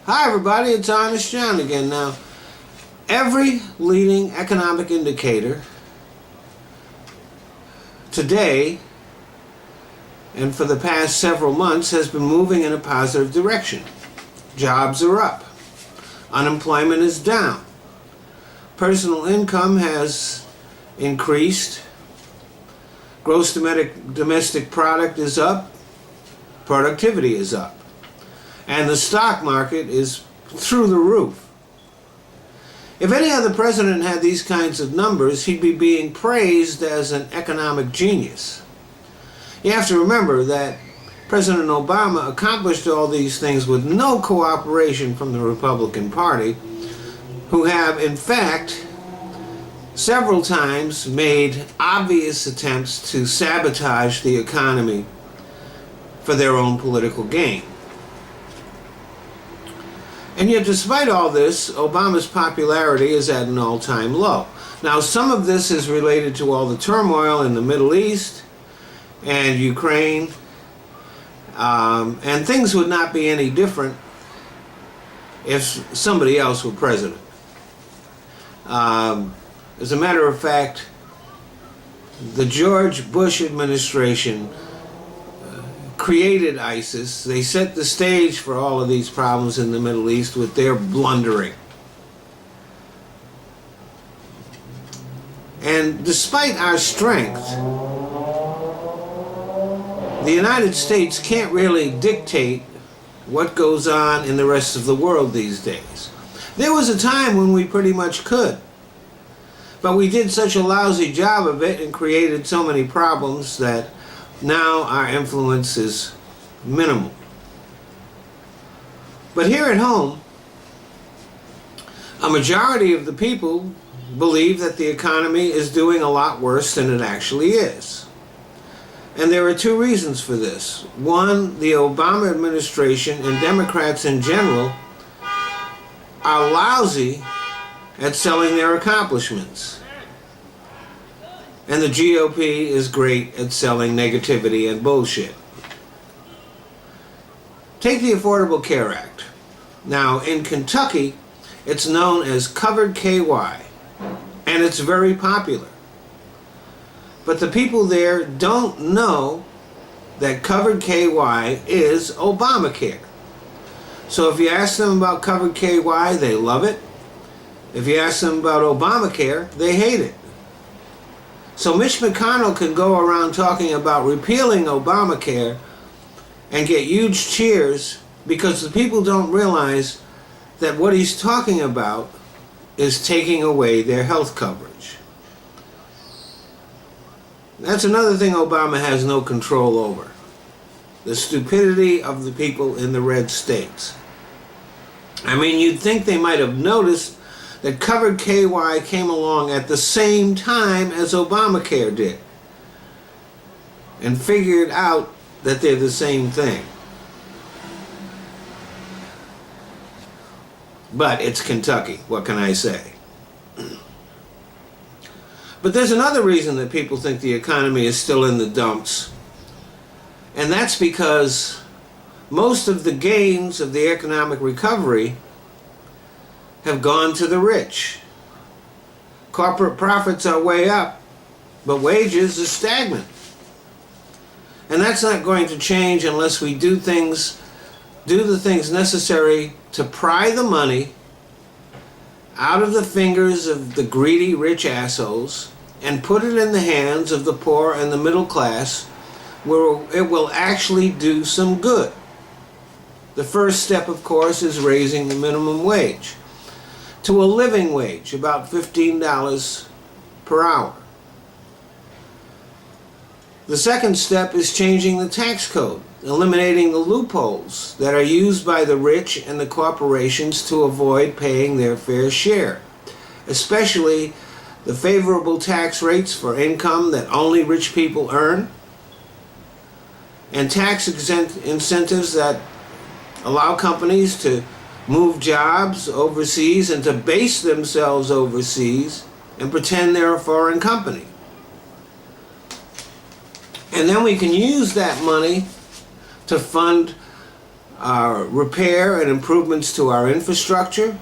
Hi everybody, it's Honest John again. Now, every leading economic indicator today and for the past several months has been moving in a positive direction. Jobs are up. Unemployment is down. Personal income has increased. Gross domestic product is up. Productivity is up. And the stock market is through the roof. If any other president had these kinds of numbers, he'd be being praised as an economic genius. You have to remember that President Obama accomplished all these things with no cooperation from the Republican Party, who have, in fact, several times made obvious attempts to sabotage the economy for their own political gain. And yet, despite all this, Obama's popularity is at an all-time low. Now, some of this is related to all the turmoil in the Middle East and Ukraine, and things would not be any different if somebody else were president. As a matter of fact, the George Bush administration created ISIS. They set the stage for all of these problems in the Middle East with their blundering. And despite our strength, the United States can't really dictate what goes on in the rest of the world these days. There was a time when we pretty much could, but we did such a lousy job of it and created so many problems that now our influence is minimal. But here at home, a majority of the people believe that the economy is doing a lot worse than it actually is. And there are two reasons for this. One, the Obama administration and Democrats in general are lousy at selling their accomplishments. And the GOP is great at selling negativity and bullshit. Take the Affordable Care Act. Now, in Kentucky, it's known as Covered KY, and it's very popular. But the people there don't know that Covered KY is Obamacare. So if you ask them about Covered KY, they love it. If you ask them about Obamacare, they hate it. So Mitch McConnell can go around talking about repealing Obamacare and get huge cheers because the people don't realize that what he's talking about is taking away their health coverage. That's another thing Obama has no control over. The stupidity of the people in the red states. I mean, you'd think they might have noticed that Covered KY came along at the same time as Obamacare did and figured out that they're the same thing. But it's Kentucky, what can I say? But there's another reason that people think the economy is still in the dumps, and that's because most of the gains of the economic recovery have gone to the rich. Corporate profits are way up, but wages are stagnant. And that's not going to change unless we do the things necessary to pry the money out of the fingers of the greedy rich assholes and put it in the hands of the poor and the middle class, where it will actually do some good. The first step, of course, is raising the minimum wage to a living wage, about $15 per hour. The second step is changing the tax code, eliminating the loopholes that are used by the rich and the corporations to avoid paying their fair share, especially the favorable tax rates for income that only rich people earn, and tax incentives that allow companies to move jobs overseas and to base themselves overseas and pretend they're a foreign company. And then we can use that money to fund repair and improvements to our infrastructure,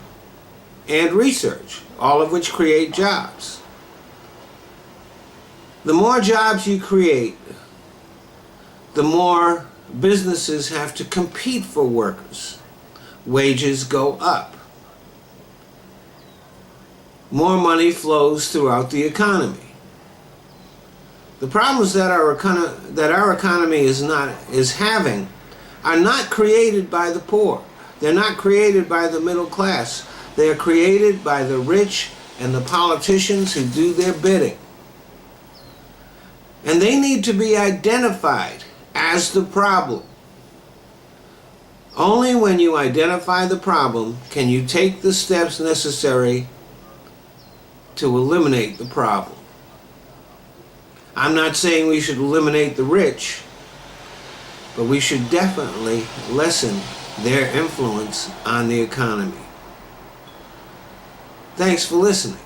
and research, all of which create jobs. The more jobs you create, the more businesses have to compete for workers. Wages go up. More money flows throughout the economy. The problems that our economy is having are not created by the poor. They're not created by the middle class. They are created by the rich and the politicians who do their bidding. And they need to be identified as the problem. Only when you identify the problem can you take the steps necessary to eliminate the problem. I'm not saying we should eliminate the rich, but we should definitely lessen their influence on the economy. Thanks for listening.